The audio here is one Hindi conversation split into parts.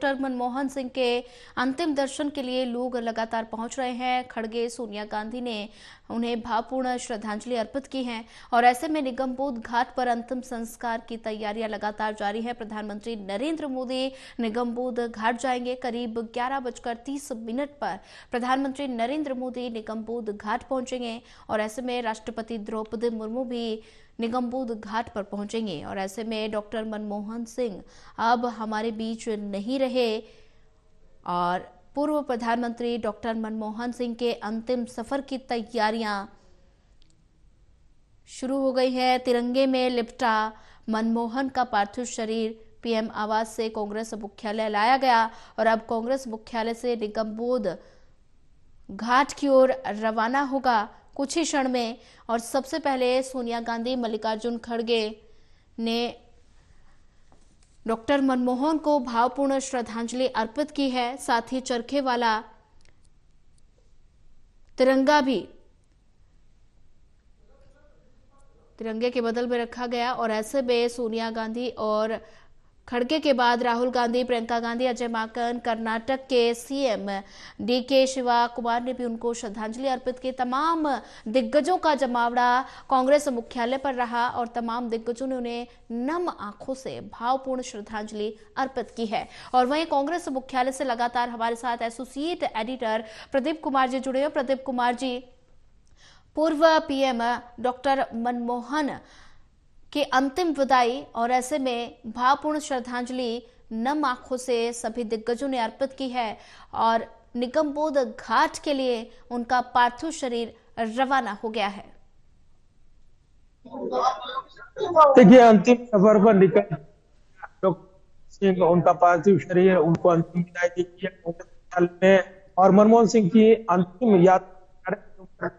डॉक्टर मनमोहन सिंह के अंतिम दर्शन के लिए लोग लगातार पहुंच रहे हैं। खड़गे सोनिया गांधी ने उन्हें भावपूर्ण श्रद्धांजलि अर्पित की है और ऐसे में निगमबोध घाट पर अंतिम संस्कार की तैयारियां लगातार जारी है। प्रधानमंत्री नरेंद्र मोदी निगमबोध घाट जाएंगे। करीब 11:30 पर प्रधानमंत्री नरेंद्र मोदी निगमबोध घाट पहुंचेंगे और ऐसे में राष्ट्रपति द्रौपदी मुर्मू भी निगमबोध घाट पर पहुंचेंगे और ऐसे में डॉक्टर मनमोहन सिंह अब हमारे बीच नहीं रहे और पूर्व प्रधानमंत्री डॉक्टर मनमोहन सिंह के अंतिम सफर की तैयारियां शुरू हो गई है। तिरंगे में लिपटा मनमोहन का पार्थिव शरीर पीएम आवास से कांग्रेस मुख्यालय लाया गया और अब कांग्रेस मुख्यालय से निगमबोध घाट की ओर रवाना होगा कुछ ही क्षण में। और सबसे पहले सोनिया गांधी, मल्लिकार्जुन खड़गे ने डॉक्टर मनमोहन को भावपूर्ण श्रद्धांजलि अर्पित की है। साथ ही चरखे वाला तिरंगा भी तिरंगे के बदल में रखा गया और ऐसे में सोनिया गांधी और खड़गे के बाद राहुल गांधी, प्रियंका गांधी, अजय माकन, कर्नाटक के सीएम डीके शिवा कुमार ने भी उनको श्रद्धांजलि अर्पित की। तमाम दिग्गजों का जमावड़ा कांग्रेस मुख्यालय पर रहा और तमाम दिग्गजों ने उन्हें नम आंखों से भावपूर्ण श्रद्धांजलि अर्पित की है। और वहीं कांग्रेस मुख्यालय से लगातार हमारे साथ एसोसिएट एडिटर प्रदीप कुमार जी जुड़े हैं। प्रदीप कुमार जी, पूर्व पीएम डॉक्टर मनमोहन के अंतिम विदाई और ऐसे में भावपूर्ण श्रद्धांजलि नम आंखों से सभी दिग्गजों ने अर्पित की है और निगमबोध घाट के लिए उनका पार्थिव शरीर रवाना हो गया है। देखिए, अंतिम सफर पर निकल डॉक्टर सिंह, उनका पार्थिव शरीर, उनको अंतिम विदाई दी गई में और मनमोहन सिंह की अंतिम यात्रा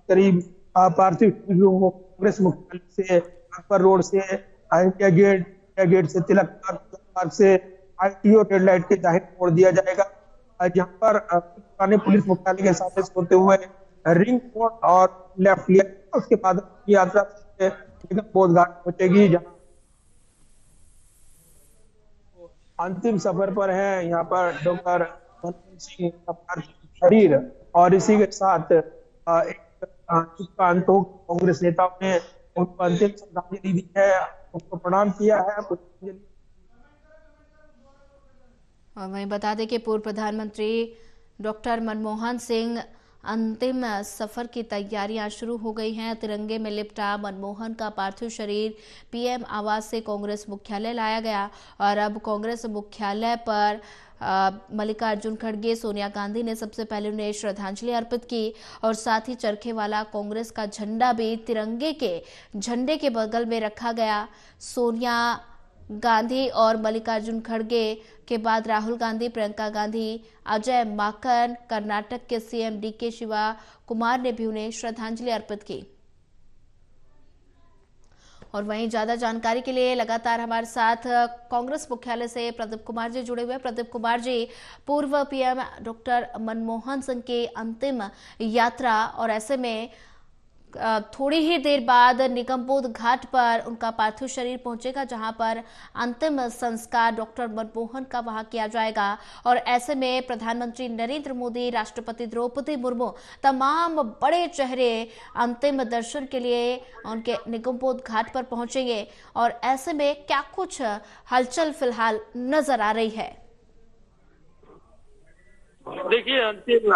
करीब पार्थिव शरीर को कांग्रेस मुख्यालय से अकबर रोड से इंडिया गेट से तिलक पार्क से आईटीओ रेड लाइट के दाहिने मोड़ दिया जाएगा, जहां पर पुराने पुलिस मुख्यालय के सामने से होते हुए रिंग रोड और लेफ्ट लिया। उसके बाद यात्रा निगमबोध घाट पहुंचेगी, जहां अंतिम सफर पर है यहाँ पर डॉक्टर मनमोहन सिंह का पार्थिव शरीर। और इसी के साथ कांग्रेस नेताओं ने उनको अंतिम श्रद्धांजलि दी है, उनको प्रणाम किया है। और वहीं बता दें कि पूर्व प्रधानमंत्री डॉक्टर मनमोहन सिंह अंतिम सफर की तैयारियां शुरू हो गई हैं। तिरंगे में लिपटा मनमोहन का पार्थिव शरीर पीएम आवास से कांग्रेस मुख्यालय लाया गया और अब कांग्रेस मुख्यालय पर मल्लिकार्जुन खड़गे, सोनिया गांधी ने सबसे पहले उन्हें श्रद्धांजलि अर्पित की और साथ ही चरखे वाला कांग्रेस का झंडा भी तिरंगे के झंडे के बगल में रखा गया। सोनिया गांधी और मल्लिकार्जुन खड़गे के बाद राहुल गांधी, प्रियंका गांधी, अजय माकन, कर्नाटक के सीएम डीके शिवा कुमार ने भी उन्हें श्रद्धांजलि अर्पित की। और वहीं ज्यादा जानकारी के लिए लगातार हमारे साथ कांग्रेस मुख्यालय से प्रदीप कुमार जी जुड़े हुए हैं। प्रदीप कुमार जी, पूर्व पीएम डॉक्टर मनमोहन सिंह की अंतिम यात्रा और ऐसे में थोड़ी ही देर बाद निगमबोध घाट पर उनका पार्थिव शरीर पहुंचेगा, जहां पर अंतिम संस्कार डॉक्टर मनमोहन का वहां किया जाएगा और ऐसे में प्रधानमंत्री नरेंद्र मोदी, राष्ट्रपति द्रौपदी मुर्मू, तमाम बड़े चेहरे अंतिम दर्शन के लिए उनके निगमबोध घाट पर पहुंचेंगे और ऐसे में क्या कुछ हलचल फिलहाल नजर आ रही है? देखिए, अंतिम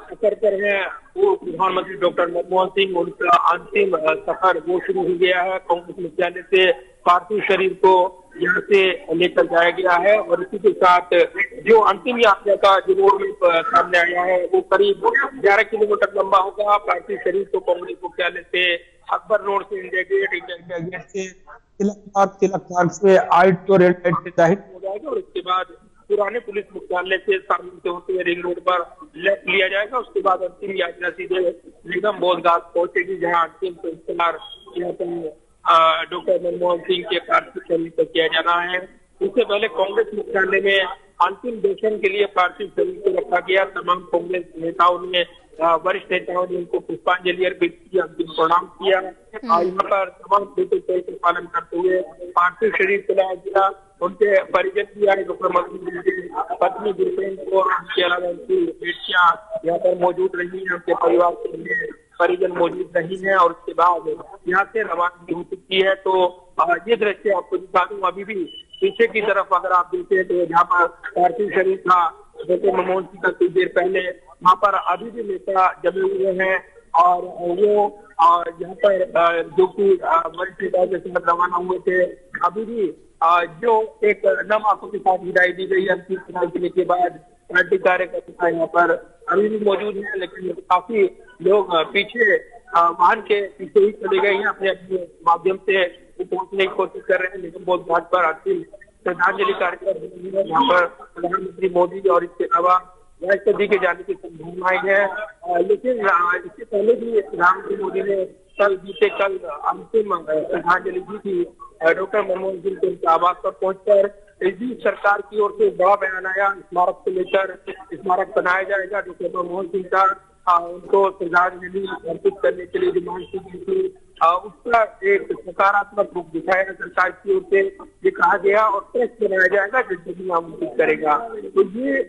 सफर पर है वो प्रधानमंत्री डॉक्टर मनमोहन सिंह। उनका अंतिम सफर वो शुरू हो गया है। कांग्रेस मुख्यालय से पार्थिव शरीर को यहाँ से लेकर जाया गया है और इसी के साथ जो अंतिम यात्रा का जो रोड में सामने आया है वो करीब 11 किलोमीटर लंबा होगा। पार्थिव शरीर को कांग्रेस मुख्यालय से अकबर रोड से इंडिया गेट से तिलक पार्क से आईटीओ रेड लाइट से दाहिने हो जाएगा और उसके बाद पुराने पुलिस मुख्यालय से सामने से होते हुए रिंग रोड पर लेफ्ट लिया जाएगा। उसके बाद अंतिम यात्रा सीधे निगमबोध घाट पहुंचेगी, जहां अंतिम संस्कार डॉक्टर मनमोहन सिंह के पार्थिव शरीर पर किया जाना है। इससे पहले कांग्रेस मुख्यालय में अंतिम दर्शन के लिए पार्थिव शरीर को रखा गया। तमाम कांग्रेस नेताओं ने, वरिष्ठ नेताओं ने उनको पुष्पांजलि अर्पित की, अंतिम प्रणाम किया। यहाँ पर तमाम प्रोटोकॉल का पालन करते हुए पार्थिव शरीर को लाया गया उनके परिजन भी आए, डॉक्टर मनमोहन सिंह पत्नी गुरप्रीत कौर, उसके अलावा उनकी बेटियां यहाँ पर मौजूद रही हैं, उनके परिवार के परिजन मौजूद रही हैं और उसके बाद यहाँ से रवानगी हो चुकी है। तो ये दृश्य आपको दिखा दूं, अभी भी पीछे की तरफ अगर आप देखें तो जहाँ पर पार्थिव शरीर था डॉक्टर मनमोहन सिंह का कुछ देर पहले, वहाँ पर अभी भी नेता जमे हुए हैं और वो यहाँ पर जो कि वरिष्ठ नेताओं के साथ रवाना हुए थे, अभी भी जो एक नम आंखों के साथ विदाई दी गई अंतिम श्रद्धांजलि के बाद पार्टी कार्यकर्ता यहाँ पर अभी भी मौजूद है, लेकिन काफी लोग पीछे वाहन के पीछे ही चले गए हैं, अपने अपने माध्यम से पहुंचने की कोशिश कर रहे हैं। निगम बोध घाट पर अंतिम श्रद्धांजलि कार्यक्रम यहाँ पर प्रधानमंत्री मोदी और इसके अलावा राष्ट्रपति जी के जाने की संभावनाएं हैं, लेकिन इससे पहले भी प्रधानमंत्री मोदी ने बीते कल अंतिम श्रद्धांजलि दी थी डॉक्टर मनमोहन सिंह के उनके आवास पर पहुंचकर। इस बीच सरकार की ओर से बड़ा बयान आया, स्मारक को लेकर स्मारक बनाया जाएगा डॉक्टर मनमोहन सिंह का, उनको श्रद्धांजलि अर्पित करने के लिए जो मांग की गई थी उसका एक सकारात्मक रूप दिखाया सरकार की ओर से, ये कहा गया और ट्रस्ट बनाया जाएगा जिससे आमंत्रित करेगा। तो ये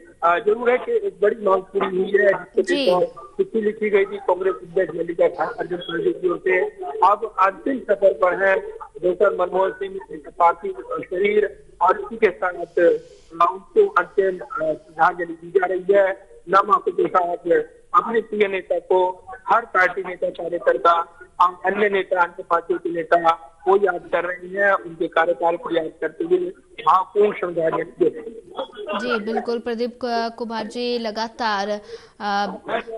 जरूर है कि एक बड़ी मांग पूरी हुई है, चिट्ठी लिखी गई थी कांग्रेस अध्यक्ष मल्लिकार्जुन खड़गे की ओर से। अब अंतिम सफर पर है डॉक्टर मनमोहन सिंह पार्थिव शरीर और इसी के साथ उनको अंतिम श्रद्धांजलि दी जा रही है। नम आंखों के साथ अपने प्रिय नेता को हर पार्टी नेता कार्यकर्ता अन्य नेता अन्य पार्टियों के नेता वो याद कर रहे हैं, उनके कार्यकाल को याद करते हुए महापूर्ण श्रद्धांजलि दे रहे हैं। जी बिल्कुल प्रदीप कुमार जी, लगातार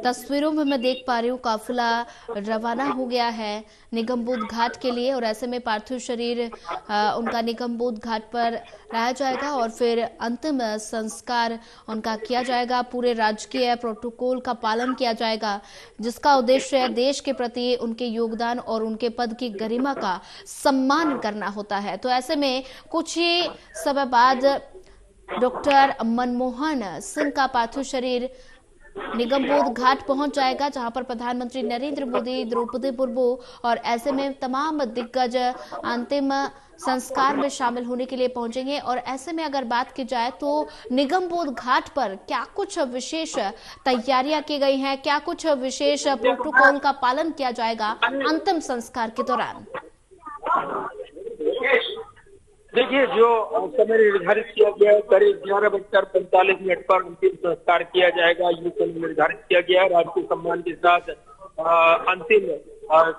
तस्वीरों में मैं देख पा रही हूँ काफिला रवाना हो गया है निगम बोध घाट के लिए और ऐसे में पार्थिव शरीर उनका निगम बोध घाट पर लाया जाएगा और फिर अंतिम संस्कार उनका किया जाएगा। पूरे राजकीय प्रोटोकॉल का पालन किया जाएगा जिसका उद्देश्य देश के प्रति उनके योगदान और उनके पद की गरिमा का सम्मान करना होता है। तो ऐसे में कुछ ही समय बाद डॉक्टर मनमोहन सिंह का पार्थिव शरीर निगम बोध घाट पहुंच जाएगा जहां पर प्रधानमंत्री नरेंद्र मोदी, द्रौपदी मुर्मू और ऐसे में तमाम दिग्गज अंतिम संस्कार में शामिल होने के लिए पहुंचेंगे। और ऐसे में अगर बात की जाए तो निगम बोध घाट पर क्या कुछ विशेष तैयारियां की गई हैं, क्या कुछ विशेष प्रोटोकॉल का पालन किया जाएगा अंतिम संस्कार के दौरान? देखिए, जो समय निर्धारित किया गया है करीब 11:45 पर अंतिम संस्कार किया जाएगा, ये समय निर्धारित किया गया है। राजकीय सम्मान के साथ अंतिम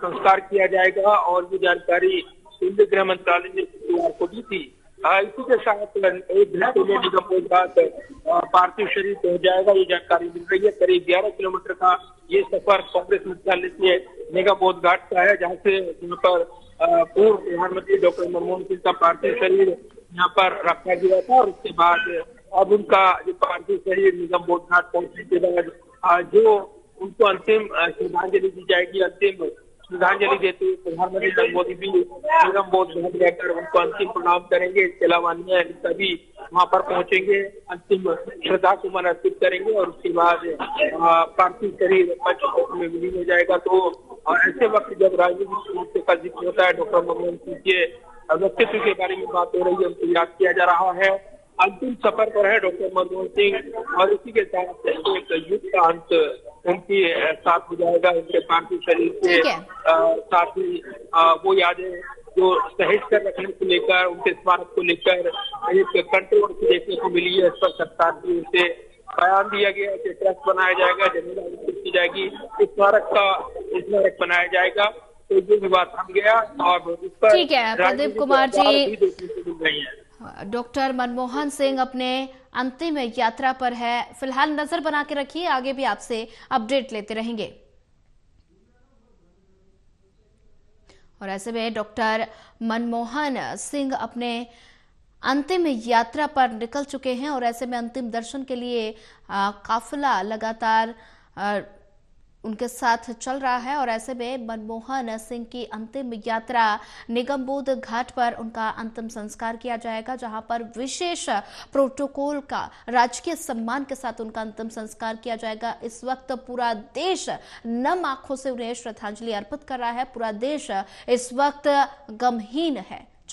संस्कार किया जाएगा और ये जानकारी केंद्रीय गृह मंत्रालय ने शुक्रवार को दी थी। इसी के साथ 1 घंटे में निगम बोध घाट पार्थिव शरीर पहुंच जाएगा, ये जानकारी मिल रही है। करीब 11 किलोमीटर का ये सफर कांग्रेस मुख्यालय से निगम बोध घाट का है, जहाँ से यहाँ पर पूर्व प्रधानमंत्री डॉक्टर मनमोहन सिंह का पार्थिव शरीर यहाँ पर रखा गया था और उसके बाद अब उनका जो पार्थिव शरीर निगम बोध घाट पहुंचने के बाद जो उनको अंतिम श्रद्धांजलि दी जाएगी, अंतिम श्रद्धांजलि देते हुए प्रधानमंत्री नरेंद्र मोदी भी निगम बोध घाट जाकर उनको अंतिम प्रणाम करेंगे। इसके अलावा अन्य नेता भी वहाँ पर पहुंचेंगे, अंतिम श्रद्धा सुमन अर्पित करेंगे और उसके बाद पार्थिव शरीर पंचतत्व में विलीन हो जाएगा। तो ऐसे वक्त जब राजनीतिक रूप से का जिक्र होता है, डॉक्टर मनमोहन सिंह के व्यक्तित्व के बारे में बात हो रही है, उनको याद किया जा रहा है। अंतिम सफर पर है डॉक्टर मनमोहन सिंह और इसी के साथ एक युद्ध का अंत उनके साथ हो जाएगा। उनके पार्थिव शरीर के साथ ही वो यादें जो सहेज कर रखने को लेकर, उनके स्मारक को लेकर एक कंट्रोवर्सी देखने को मिली है। इस पर सरकार की ओर से बयान दिया गया कि ट्रस्ट बनाया जाएगा, जमीन विकसित की जाएगी, स्मारक बनाया जाएगा। तो ये विवाद थम गया और इस पर ठीक है प्रदीप कुमार जी, डॉक्टर मनमोहन सिंह अपने अंतिम यात्रा पर है, फिलहाल नजर बना के रखिए, आगे भी आपसे अपडेट लेते रहेंगे। और ऐसे में डॉक्टर मनमोहन सिंह अपने अंतिम यात्रा पर निकल चुके हैं और ऐसे में अंतिम दर्शन के लिए काफिला लगातार उनके साथ चल रहा है और ऐसे में मनमोहन सिंह की अंतिम यात्रा निगम बोध घाट पर उनका अंतिम संस्कार किया जाएगा, जहां पर विशेष प्रोटोकॉल का राजकीय सम्मान के साथ उनका अंतिम संस्कार किया जाएगा। इस वक्त पूरा देश नम आंखों से उन्हें श्रद्धांजलि अर्पित कर रहा है, पूरा देश इस वक्त गमहीन है।